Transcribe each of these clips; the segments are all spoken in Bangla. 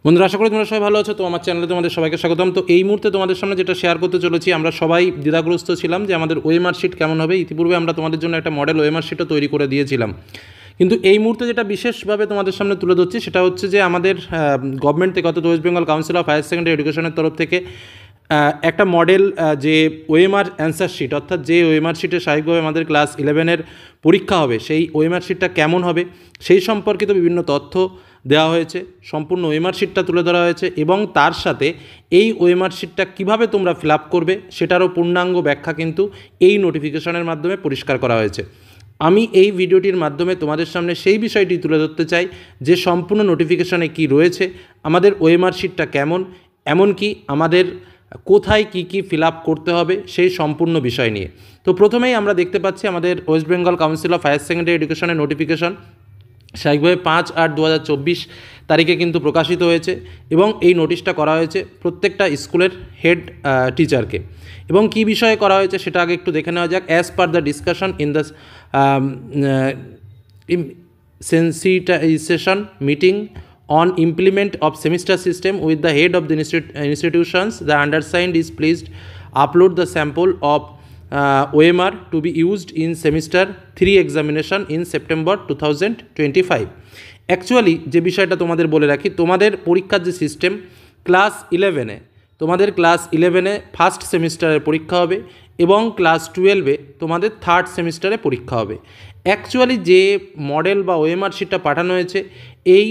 বন্ধুরা, আশা করি তোমরা সবাই ভালো আছো। তো আমার চ্যানেলে তোমাদের সবাইকে স্বাগতম। তো এই মুহূর্তে তোমাদের সামনে যেটা শেয়ার করতে চলেছি, আমরা সবাই দ্বিধাগ্রস্ত ছিলাম যে আমাদের ওএমআর শিট কেমন হবে। ইতিপূর্বে আমরা তোমাদের জন্য একটা মডেল ওএমআর শিটও তৈরি করে দিয়েছিলাম, কিন্তু এই মুহূর্তে যেটা বিশেষভাবে তোমাদের সামনে তুলে ধরছি সেটা হচ্ছে যে আমাদের গভর্নমেন্ট থেকে অর্থাৎ West Bengal council of higher secondary এডুকেশনের তরফ থেকে একটা মডেল যে ওএমআর অ্যান্সার শিট, অর্থাৎ যে ওএমআর শিটে স্বাভাবিকভাবে আমাদের ক্লাস 11-এর পরীক্ষা হবে, সেই ওএমআর শিটটা কেমন হবে সেই সম্পর্কিত বিভিন্ন তথ্য দেওয়া হয়েছে। সম্পূর্ণ ওএমআর শিটটা তুলে ধরা হয়েছে এবং তার সাথে এই ওএমআর শিটটা কীভাবে তোমরা ফিল আপ করবে সেটারও পূর্ণাঙ্গ ব্যাখ্যা কিন্তু এই নোটিফিকেশনের মাধ্যমে পরিষ্কার করা হয়েছে। আমি এই ভিডিওটির মাধ্যমে তোমাদের সামনে সেই বিষয়টি তুলে ধরতে চাই যে সম্পূর্ণ নোটিফিকেশনে কি রয়েছে, আমাদের ওএমআর শিটটা কেমন, এমনকি আমাদের কোথায় কি কি ফিল আপ করতে হবে সেই সম্পূর্ণ বিষয় নিয়ে। তো প্রথমেই আমরা দেখতে পাচ্ছি আমাদের West Bengal council of higher secondary এডুকেশনের নোটিফিকেশন স্বাভাবিকভাবে 5/8/2024 তারিখে কিন্তু প্রকাশিত হয়েছে এবং এই নোটিশটা করা হয়েছে প্রত্যেকটা স্কুলের হেড টিচারকে। এবং কী বিষয়ে করা হয়েছে সেটা আগে একটু দেখে নেওয়া যাক। As per the discussion in the sensitization meeting on implement of semester system with the head of the institutions, the undersigned is pleased upload the sample of OMR to be used in semester 3 examination in September 2025. Actually যে বিষয়টা তোমাদের বলে রাখি, তোমাদের পরীক্ষার যে সিস্টেম, ক্লাস 11-এ তোমাদের ক্লাস 11-এ ফার্স্ট সেমিস্টারের পরীক্ষা হবে এবং ক্লাস 12-এ তোমাদের থার্ড সেমিস্টারে পরীক্ষা হবে। অ্যাকচুয়ালি যে মডেল বা ওএমআর শিটটা পাঠানো হয়েছে, এই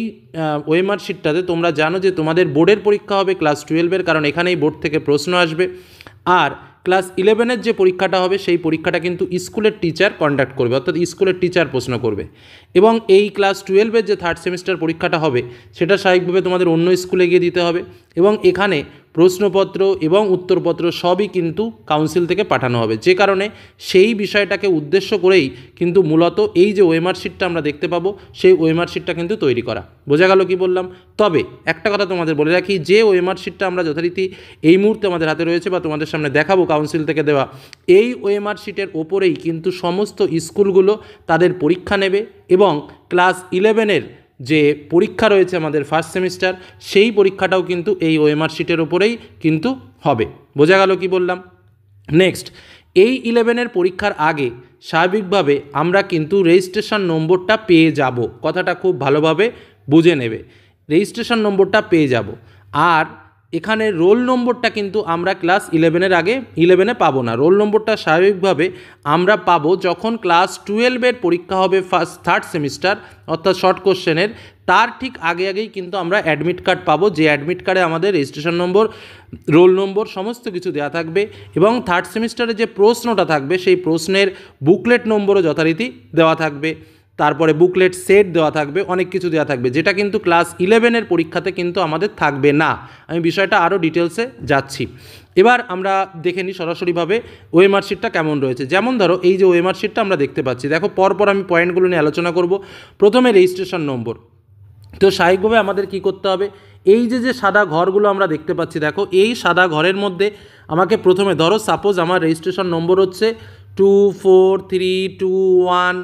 ওএমআর শিটটাতে তোমরা জানো যে তোমাদের বোর্ডের পরীক্ষা হবে ক্লাস 12-এর, কারণ এখানেই বোর্ড থেকে প্রশ্ন আসবে। আর ক্লাস 11-এর যে পরীক্ষাটা হবে সেই পরীক্ষাটা কিন্তু স্কুলের টিচার কন্ডাক্ট করবে, অর্থাৎ স্কুলের টিচার প্রশ্ন করবে। এবং এই ক্লাস 12-এর যে থার্ড সেমিস্টার পরীক্ষাটা হবে সেটা স্বাভাবিকভাবে তোমাদের অন্য স্কুলে গিয়ে দিতে হবে এবং এখানে প্রশ্নপত্র এবং উত্তরপত্র সবই কিন্তু কাউন্সিল থেকে পাঠানো হবে। যে কারণে সেই বিষয়টাকে উদ্দেশ্য করেই কিন্তু মূলত এই যে ওএমআর শিটটা আমরা দেখতে পাবো, সেই ওএমআর শিটটা কিন্তু তৈরি করা। বোঝা গেল কি বললাম? তবে একটা কথা তোমাদের বলে রাখি, যে ওএমআর শিটটা আমরা যথারীতি এই মুহূর্তে আমাদের হাতে রয়েছে বা তোমাদের সামনে দেখাবো কাউন্সিল থেকে দেওয়া, এই ওএমআর শিটের ওপরেই কিন্তু সমস্ত স্কুলগুলো তাদের পরীক্ষা নেবে এবং ক্লাস 11-এর যে পরীক্ষা রয়েছে আমাদের ফার্স্ট সেমিস্টার, সেই পরীক্ষাটাও কিন্তু এই ওএমআর শিটের ওপরেই কিন্তু হবে। বোঝা গেল কি বললাম? নেক্সট, এই 11-এর পরীক্ষার আগে স্বাভাবিকভাবে আমরা কিন্তু রেজিস্ট্রেশন নম্বরটা পেয়ে যাব। কথাটা খুব ভালোভাবে বুঝে নেবে, রেজিস্ট্রেশন নম্বরটা পেয়ে যাব। আর এখানে রোল নম্বরটা কিন্তু আমরা ক্লাস 11-এর আগে 11-এ পাবো না। রোল নম্বরটা স্বাভাবিকভাবে আমরা পাবো যখন ক্লাস 12-এর পরীক্ষা হবে থার্ড সেমিস্টার, অর্থাৎ শর্ট কোশ্চেনের, তার ঠিক আগেই কিন্তু আমরা অ্যাডমিট কার্ড পাবো, যে অ্যাডমিট কার্ডে আমাদের রেজিস্ট্রেশন নম্বর, রোল নম্বর সমস্ত কিছু দেওয়া থাকবে এবং থার্ড সেমিস্টারে যে প্রশ্নটা থাকবে সেই প্রশ্নের বুকলেট নম্বরও যথারীতি দেওয়া থাকবে, তারপরে বুকলেট সেট দেওয়া থাকবে, অনেক কিছু দেওয়া থাকবে, যেটা কিন্তু ক্লাস 11-এর পরীক্ষাতে কিন্তু আমাদের থাকবে না। আমি বিষয়টা আরও ডিটেলসে যাচ্ছি। এবার আমরা দেখে নিই সরাসরিভাবে ওএমআর শিটটা কেমন রয়েছে। যেমন ধরো এই যে ওএমআর শিটটা আমরা দেখতে পাচ্ছি, দেখো পরপর আমি পয়েন্টগুলো নিয়ে আলোচনা করব। প্রথমে রেজিস্ট্রেশন নম্বর। তো স্বাভাবিকভাবে আমাদের কি করতে হবে, এই যে সাদা ঘরগুলো আমরা দেখতে পাচ্ছি, দেখো এই সাদা ঘরের মধ্যে আমাকে প্রথমে, ধরো সাপোজ আমার রেজিস্ট্রেশন নম্বর হচ্ছে 24321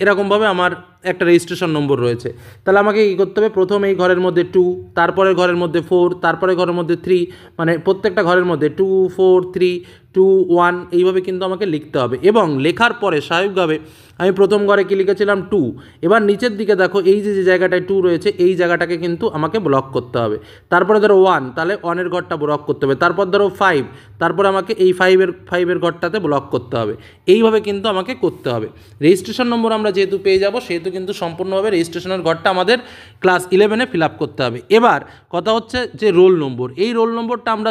এরকমভাবে আমার একটা রেজিস্ট্রেশন নম্বর রয়েছে। তাহলে আমাকে কী করতে হবে, প্রথমে এই ঘরের মধ্যে 2, তারপরে ঘরের মধ্যে 4, তারপরে ঘরের মধ্যে 3, মানে প্রত্যেকটা ঘরের মধ্যে 2 4 3 2 1 এইভাবে কিন্তু আমাকে লিখতে হবে। এবং লেখার পরে স্বাভাবিকভাবে আমি প্রথম ঘরে কী লিখেছিলাম 2, এবার নিচের দিকে দেখো এই যে জায়গাটায় 2 রয়েছে এই জায়গাটাকে কিন্তু আমাকে ব্লক করতে হবে। তারপরে ধরো 1, তাহলে 1-এর ঘরটা ব্লক করতে হবে। তারপর ধরো 5, তারপরে আমাকে এই 5-এর ঘরটাতে ব্লক করতে হবে। এইভাবে কিন্তু আমাকে করতে হবে। রেজিস্ট্রেশন নম্বর আমরা যেহেতু পেয়ে যাব, সেহেতু কিন্তু সম্পূর্ণভাবে রেজিস্ট্রেশনের ঘরটা আমাদের ক্লাস 11-এ ফিল আপ করতে হবে। এবার কথা হচ্ছে যে রোল নম্বর, এই রোল নম্বরটা আমরা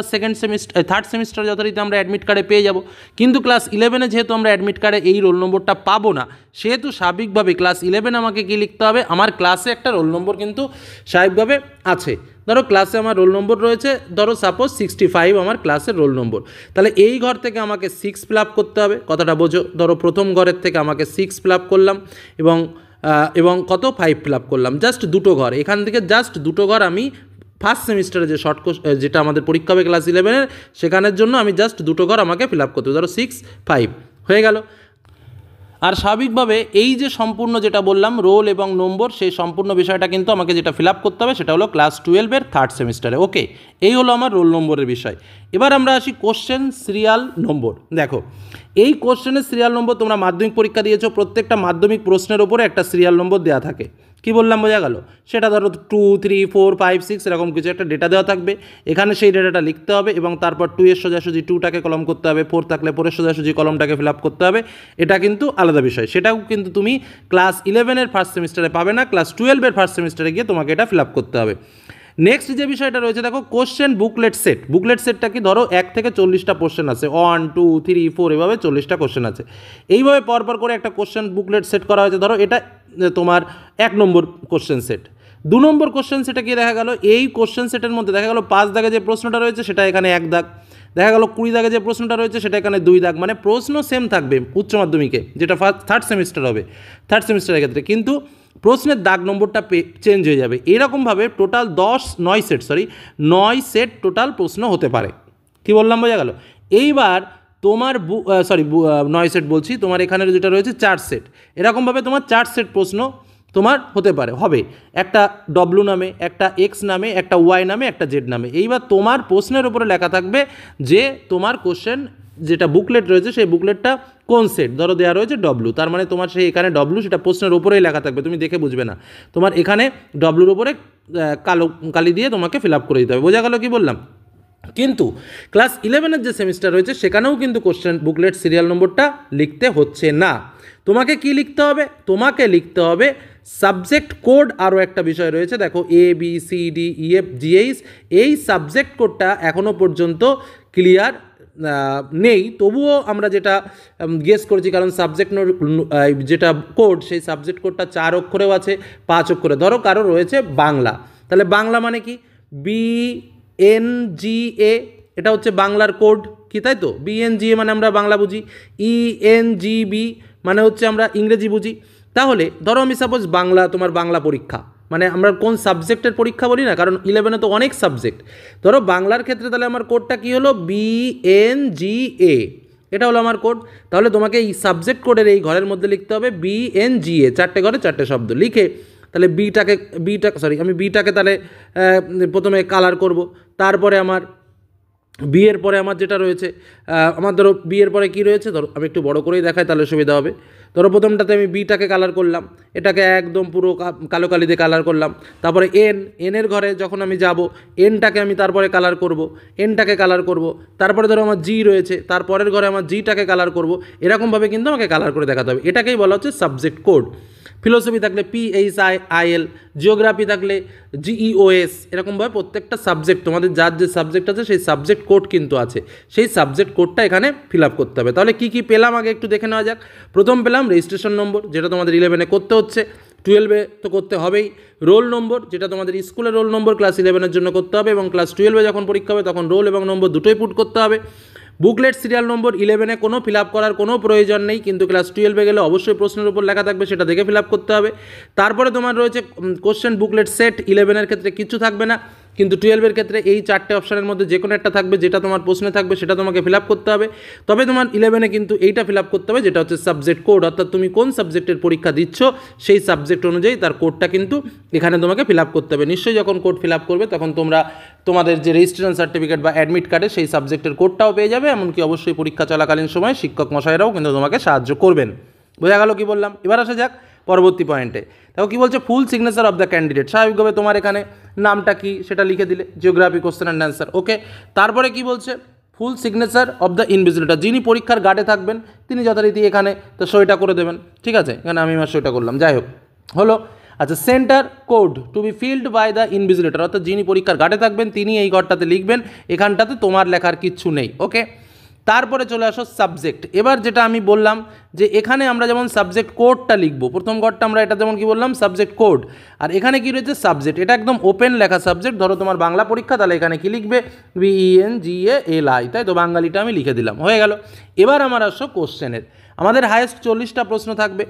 থার্ড সেমিস্টার যথারীতি আমরা অ্যাডমিট কার্ডে পেয়ে যাব, কিন্তু ক্লাস 11-এ যেহেতু আমরা অ্যাডমিট কার্ডে এই রোল নম্বরটা পাবো না, সেহেতু স্বাভাবিকভাবে ক্লাস 11-এ আমাকে কী লিখতে হবে, আমার ক্লাসে একটা রোল নম্বর কিন্তু স্বাভাবিকভাবে আছে। ধরো ক্লাসে আমার রোল নম্বর রয়েছে, ধরো সাপোজ 65 আমার ক্লাসের রোল নম্বর, তাহলে এই ঘর থেকে আমাকে 6 ফিল আপ করতে হবে। কথাটা বোঝো? ধরো প্রথম ঘরের থেকে আমাকে 6 ফিল আপ করলাম এবং কত 5 ফিল আপ করলাম, জাস্ট দুটো ঘর, এখান থেকে জাস্ট দুটো ঘর আমি ফার্স্ট সেমিস্টারে যে শর্ট কোর্স যেটা আমাদের পরীক্ষা হবে ক্লাস 11-এর, সেখানের জন্য আমি জাস্ট দুটো ঘর আমাকে ফিল আপ করতে হবে। ধরো 6 5 হয়ে গেল। আর স্বাভাবিকভাবে এই যে সম্পূর্ণ যেটা বললাম রোল এবং নম্বর, সেই সম্পূর্ণ বিষয়টা কিন্তু আমাকে যেটা ফিল আপ করতে হবে সেটা হলো ক্লাস 12-এর থার্ড সেমিস্টারে। ওকে, এই হলো আমার রোল নম্বরের বিষয়। এবার আমরা আসি কোশ্চেন সিরিয়াল নম্বর। দেখো, এই কোশ্চেনের সিরিয়াল নম্বর তোমরা মাধ্যমিক পরীক্ষা দিয়েছো, প্রত্যেকটা মাধ্যমিক প্রশ্নের ওপরে একটা সিরিয়াল নম্বর দেওয়া থাকে। কি বললাম বোঝা গেল? সেটা ধরো 2, 3, 4, 5, 6 এরকম কিছু একটা ডেটা দেওয়া থাকবে, এখানে সেই ডেটাটা লিখতে হবে এবং তারপর 2 এর সোজাসুজি 2টাকে কলম করতে হবে, 4 থাকলে 4 এর সোজাসুজি কলমটাকে ফিল আপ করতে হবে। এটা কিন্তু আলাদা বিষয়, সেটাও কিন্তু তুমি ক্লাস 11-এর ফার্স্ট সেমিস্টারে পাবে না, ক্লাস 12-এর ফার্স্ট সেমিস্টারে গিয়ে তোমাকে এটা ফিল আপ করতে হবে। নেক্সট যে বিষয়টা রয়েছে দেখো, কোশ্চেন বুকলেট সেট। বুকলেট সেটটা কি, ধরো 1 থেকে 40টা কোশ্চেন আছে, 1, 2, 3, 4 এভাবে 40টা কোশ্চেন আছে। এইভাবে পরপর করে একটা কোশ্চেন বুকলেট সেট করা হয়েছে। ধরো এটা তোমার 1 নম্বর কোশ্চেন সেট। 2 নম্বর কোশ্চেন সেটে কি দেখা গেল, এই কোশ্চেন সেটের মধ্যে দেখা গেল 5 দাগে যে প্রশ্নটা রয়েছে সেটা এখানে 1 দাগ, দেখা গেল 20 দাগে যে প্রশ্নটা রয়েছে সেটা এখানে 2 দাগ, মানে প্রশ্ন সেম থাকবে উচ্চ মাধ্যমিকে, যেটা থার্ড সেমিস্টার হবে, থার্ড সেমিস্টারের ক্ষেত্রে, কিন্তু প্রশ্নের দাগ নম্বরটা চেঞ্জ হয়ে যাবে। এরকমভাবে টোটাল 9 সেট টোটাল প্রশ্ন হতে পারে। কি বললাম বোঝা গেল? এইবার তোমার 9 সেট বলছি, তোমার এখানে যেটা রয়েছে 4 সেট, এরকমভাবে তোমার 4 সেট প্রশ্ন তোমার হতে পারে, হবে একটা ডব্লু নামে, একটা এক্স নামে, একটা ওয়াই নামে, একটা জেড নামে। এইবার তোমার প্রশ্নের উপরে লেখা থাকবে যে তোমার কোশ্চেন যেটা বুকলেট রয়েছে সেই বুকলেটটা কোন সেট। ধরো দেওয়া রয়েছে ডব্লু, তার মানে তোমার সেই এখানে ডব্লু সেটা প্রশ্নের ওপরেই লেখা থাকবে, তুমি দেখে বুঝবে না, তোমার এখানে ডব্লুর ওপরে কালো কালি দিয়ে তোমাকে ফিল আপ করে দিতে হবে। বোঝা গেল কি বললাম? কিন্তু ক্লাস 11-এর যে সেমিস্টার রয়েছে সেখানেও কিন্তু কোশ্চেন বুকলেট সিরিয়াল নম্বরটা লিখতে হচ্ছে না। তোমাকে কি লিখতে হবে? তোমাকে লিখতে হবে সাবজেক্ট কোড। আরও একটা বিষয় রয়েছে, দেখো ABCDEFGH, এই সাবজেক্ট কোডটা এখনও পর্যন্ত ক্লিয়ার নেই, তবুও আমরা যেটা গেস করছি, কারণ সাবজেক্ট যেটা কোড সেই সাবজেক্ট কোডটা 4 অক্ষরেও আছে, 5 অক্ষরে। ধরো কারো রয়েছে বাংলা, তাহলে বাংলা মানে কি, BNGA, এটা হচ্ছে বাংলার কোড, কি তাই তো? BNGA মানে আমরা বাংলা বুঝি, ENGB মানে হচ্ছে আমরা ইংরেজি বুঝি। তাহলে ধরো আমি সাপোজ বাংলা, তোমার বাংলা পরীক্ষা, মানে আমরা কোন সাবজেক্টের পরীক্ষা বলি না, কারণ 11-এ তো অনেক সাবজেক্ট। ধরো বাংলার ক্ষেত্রে তাহলে আমার কোডটা কী হলো, BNGA, এটা হলো আমার কোড। তাহলে তোমাকে এই সাবজেক্ট কোডের এই ঘরের মধ্যে লিখতে হবে BNGA, 4টে ঘরে 4টে শব্দ লিখে, তাহলে আমি বিটাকে তাহলে প্রথমে কালার করব, তারপরে আমার বি এর পরে আমার যেটা রয়েছে, আমার ধরো বি এর পরে কী রয়েছে, ধরো আমি একটু বড় করেই দেখাই তাহলে সুবিধা হবে। ধরো প্রথমটাতে আমি বিটাকে কালার করলাম, এটাকে একদম পুরো কালো কালি দিয়ে কালার করলাম। তারপরে এনের ঘরে যখন আমি যাব, এনটাকে আমি তারপরে কালার করব, এনটাকে কালার করব। তারপরে ধরো আমার জি রয়েছে, তারপরের ঘরে আমার জিটাকে কালার করব। এরকমভাবে কিন্তু আমাকে কালার করে দেখাতে হবে, এটাকেই বলা হচ্ছে সাবজেক্ট কোড। ফিলোসফি থাকলে PHIL, জিওগ্রাফি থাকলে GEOS, এরকমভাবে প্রত্যেকটা সাবজেক্ট তোমাদের যার যে সাবজেক্ট আছে সেই সাবজেক্ট কোড কিন্তু আছে, সেই সাবজেক্ট কোডটা এখানে ফিল আপ করতে হবে। তাহলে কী কী পেলাম আগে একটু দেখে নেওয়া যাক। প্রথম পেলাম রেজিস্ট্রেশন নম্বর, যেটা তোমাদের 11-এ করতে হচ্ছে, 12-এ তো করতে হবেই। রোল নম্বর, যেটা তোমাদের স্কুলের রোল নম্বর ক্লাস 11-এর জন্য করতে হবে, এবং ক্লাস 12-এ যখন পরীক্ষা হবে তখন রোল এবং নম্বর দুটোই পুট করতে হবে। বুকলেট সিরিয়াল নম্বর 11-এ কোনো ফিল আপ করার কোনো প্রয়োজন নেই, কিন্তু ক্লাস 12-এ গেলে অবশ্যই প্রশ্নের উপর লেখা থাকবে, সেটা দেখে ফিল আপ করতে হবে। তারপরে তোমার রয়েছে কোশ্চেন বুকলেট সেট, 11-এর ক্ষেত্রে কিছু থাকবে না, কিন্তু 12-এর ক্ষেত্রে এই 4টে অপশানের মধ্যে যে কোনো একটা থাকবে, যেটা তোমার প্রশ্নে থাকবে সেটা তোমাকে ফিল আপ করতে হবে। তবে তোমার 11-এ কিন্তু এইটা ফিল আপ করতে হবে, যেটা হচ্ছে সাবজেক্ট কোড, অর্থাৎ তুমি কোন সাবজেক্টের পরীক্ষা দিচ্ছ সেই সাবজেক্ট অনুযায়ী তার কোডটা কিন্তু এখানে তোমাকে ফিল আপ করতে হবে। নিশ্চয়ই যখন কোড ফিল আপ করবে তখন তোমরা তোমাদের যে রেজিস্ট্রেশন সার্টিফিকেট বা অ্যাডমিট কার্ডে সেই সাবজেক্টের কোডটাও পেয়ে যাবে, এমনকি অবশ্যই পরীক্ষা চলাকালীন সময় শিক্ষক মশাইরাও কিন্তু তোমাকে সাহায্য করবেন। বোঝা গেল কি বললাম? এবার আসা যাক পরবর্তী পয়েন্টে। দেখো কী বলছে, full signature of the candidate. স্বাভাবিকভাবে তোমার এখানে নামটা কি সেটা লিখে দিলে, জিওগ্রাফি কোশ্চেন অ্যান্ড অ্যান্সার। ওকে, তারপরে কি বলছে, full signature of the invigilator, যিনি পরীক্ষার গার্ডে থাকবেন তিনি যথারীতি এখানে তো সইটা করে দেবেন। ঠিক আছে, এখানে আমি আমার সইটা করলাম, যাই হোক হলো। আচ্ছা, centre code to be filled by the invigilator, অর্থাৎ যিনি পরীক্ষার গার্ডে থাকবেন তিনি এই ঘরটাতে লিখবেন, এখানটাতে তোমার লেখার কিচ্ছু নেই। ওকে, তারপরে চলে আসো সাবজেক্ট। এবার যেটা আমি বললাম যে এখানে আমরা যেমন সাবজেক্ট কোডটা লিখবো, প্রথম ঘরটা আমরা এটা যেমন কি বললাম সাবজেক্ট কোড, আর এখানে কি রয়েছে সাবজেক্ট, এটা একদম ওপেন লেখা সাবজেক্ট। ধরো তোমার বাংলা পরীক্ষা, তাহলে এখানে কি লিখবে, BENGALI, তাই তো বাঙালিটা আমি লিখে দিলাম, হয়ে গেল। এবার আমার আসো কোশ্চেনের, আমাদের হায়েস্ট 40টা প্রশ্ন থাকবে,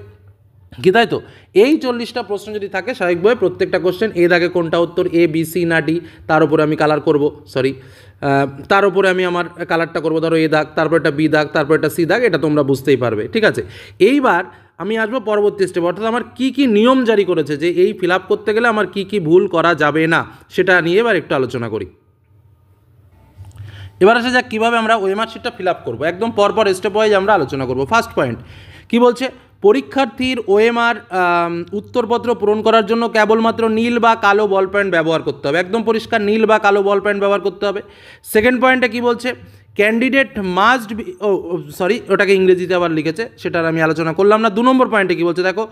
কি তাই তো? এই 40টা প্রশ্ন যদি থাকে স্বাভাবিকভাবে প্রত্যেকটা কোশ্চেন এ দাগে কোনটা উত্তর, এ বি সি না ডি, তার উপরে আমি কালার করব, তার উপরে আমি আমার কালারটা করব, ধরো এ দাগ, তারপর একটা বি দাগ, তারপর একটা সি দাগ, এটা তোমরা বুঝতেই পারবে। ঠিক আছে, এইবার আমি আসবো পরবর্তী স্টেপ, অর্থাৎ আমার কী কী নিয়ম জারি করেছে যে এই ফিল আপ করতে গেলে আমার কী কী ভুল করা যাবে না, সেটা নিয়ে এবার একটু আলোচনা করি। এবার আসা যাক কীভাবে আমরা ওএমআর শিটটা ফিল আপ করবো, একদম পরপর স্টেপ ওয়াইজ আমরা আলোচনা করবো। ফার্স্ট পয়েন্ট কী বলছে, পরীক্ষার্থীর ওএমআর উত্তরপত্র পূরণ করার জন্য কেবলমাত্র নীল বা কালো বল পয়েন্ট ব্যবহার করতে হবে, একদম পরিষ্কার নীল বা কালো বল পয়েন্ট ব্যবহার করতে হবে। সেকেন্ড পয়েন্টে কী বলছে, ক্যান্ডিডেট মাস্ট বি, সরি ওটাকে ইংরেজিতে আবার লিখেছে, সেটার আমি আলোচনা করলাম না। 2 নম্বর পয়েন্টে কী বলছে দেখো,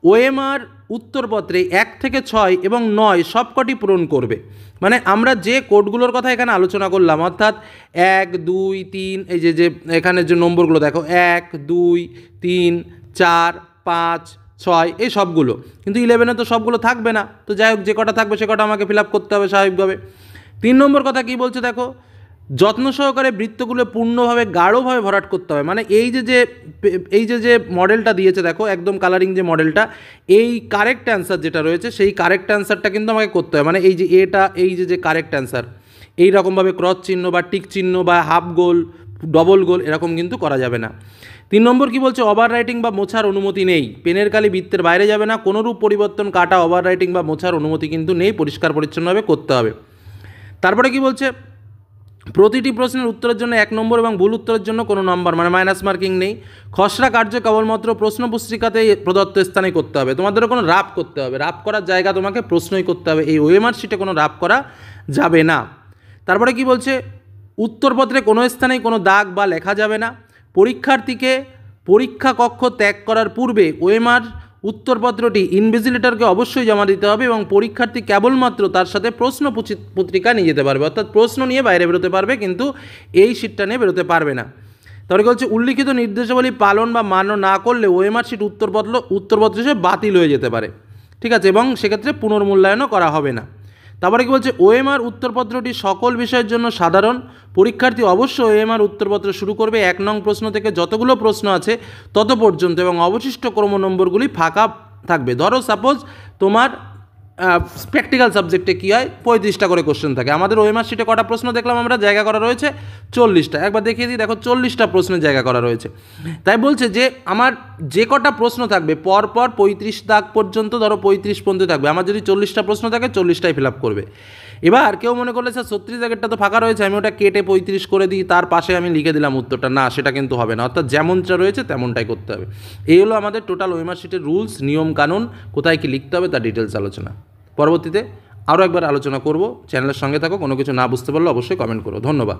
ওএমআর উত্তরপত্রে 1 থেকে 6 এবং 9 সবকটি পূরণ করবে। মানে আমরা যে কোডগুলোর কথা এখানে আলোচনা করলাম, অর্থাৎ 1 2 3, এই যে এখানে যে নম্বরগুলো দেখো 1 2 3 4 5 6, এই সবগুলো, কিন্তু 11-এ তো সবগুলো থাকবে না, তো যাই হোক যে কটা থাকবে সে কটা আমাকে ফিল আপ করতে হবে স্বাভাবিকভাবে। 3 নম্বর কথা কী বলছে দেখো, যত্ন সহকারে বৃত্তগুলো পূর্ণভাবে গাঢ়ভাবে ভরাট করতে হবে। মানে এই যে মডেলটা দিয়েছে দেখো, একদম কালারিং যে মডেলটা, এই কারেক্ট অ্যান্সার যেটা রয়েছে সেই কারেক্ট অ্যান্সারটা কিন্তু আমাকে করতে হবে। মানে এই যে এটা, এই যে কারেক্ট অ্যান্সার, এই রকমভাবে ক্রস চিহ্ন বা টিক চিহ্ন বা হাফ গোল, ডবল গোল এরকম কিন্তু করা যাবে না। 3 নম্বর কী বলছে, ওভার রাইটিং বা মোছার অনুমতি নেই, পেনের কালি বৃত্তের বাইরে যাবে না, কোনোরূপ পরিবর্তন, কাটা, ওভার রাইটিং বা মোছার অনুমতি কিন্তু নেই, পরিষ্কার পরিচ্ছন্নভাবে করতে হবে। তারপরে কি বলছে, প্রতিটি প্রশ্নের উত্তরের জন্য 1 নম্বর এবং ভুল উত্তরের জন্য কোনো নম্বর, মানে মাইনাস মার্কিং নেই। খসড়া কার্য কেবলমাত্র প্রশ্ন পুস্তিকাতে প্রদত্ত স্থানে করতে হবে, তোমাদেরও কোনো রাফ করতে হবে, রাফ করার জায়গা তোমাকে প্রশ্নই করতে হবে, এই ওএমআর শিটে কোনো রাফ করা যাবে না। তারপরে কি বলছে, উত্তরপত্রে কোনো স্থানেই কোনো দাগ বা লেখা যাবে না। পরীক্ষার্থীকে পরীক্ষা কক্ষ ত্যাগ করার পূর্বে ওএমআর উত্তরপত্রটি ইনভিজিলেটরকে অবশ্যই জমা দিতে হবে এবং পরীক্ষার্থী কেবলমাত্র তার সাথে প্রশ্ন পত্রিকা নিয়ে যেতে পারবে, অর্থাৎ প্রশ্ন নিয়ে বাইরে বেরোতে পারবে, কিন্তু এই শিটটা নিয়ে বেরোতে পারবে না। তারপরে কি হচ্ছে, উল্লিখিত নির্দেশাবলী পালন বা মান্য না করলে ওএমআর শিট উত্তরপত্র হিসেবে বাতিল হয়ে যেতে পারে। ঠিক আছে, এবং সেক্ষেত্রে পুনর্মূল্যায়নও করা হবে না। তারপরে কি বলছে, ওএমআর উত্তরপত্রটি সকল বিষয়ের জন্য সাধারণ, পরীক্ষার্থী অবশ্যই ওএমআর উত্তরপত্র শুরু করবে 1 নং প্রশ্ন থেকে যতগুলো প্রশ্ন আছে তত পর্যন্ত, এবং অবশিষ্ট ক্রম নম্বরগুলি ফাঁকা থাকবে। ধরো সাপোজ তোমার প্র্যাকটিক্যাল সাবজেক্টে কী হয়, 35টা করে কোশ্চেন থাকে, আমাদের ওএমআর শিটে কটা প্রশ্ন দেখলাম আমরা, জায়গা করা রয়েছে 40টা, একবার দেখিয়ে দিই, দেখো 40টা প্রশ্নের জায়গা করা রয়েছে। তাই বলছে যে আমার যে কটা প্রশ্ন থাকবে পরপর 35 দাগ পর্যন্ত, ধরো 35 পর্যন্ত থাকবে, আমার যদি 40টা প্রশ্ন থাকে 40টাই ফিল আপ করবে। এবার কেউ মনে করলে স্যার 36 দাগেরটা তো ফাঁকা রয়েছে, আমি ওটা কেটে 35 করে দিই, তার পাশে আমি লিখে দিলাম উত্তরটা, না সেটা কিন্তু হবে না, অর্থাৎ যেমনটা রয়েছে তেমনটাই করতে হবে। এই হলো আমাদের টোটাল ওএমআর শিটের রুলস, নিয়ম কানুন, কোথায় কী লিখতে হবে তার ডিটেলস আলোচনা। পরবর্তীতে আরও একবার আলোচনা করব, চ্যানেলের সঙ্গে থাকো, কোনো কিছু না বুঝতে পারলে অবশ্যই কমেন্ট করো। ধন্যবাদ।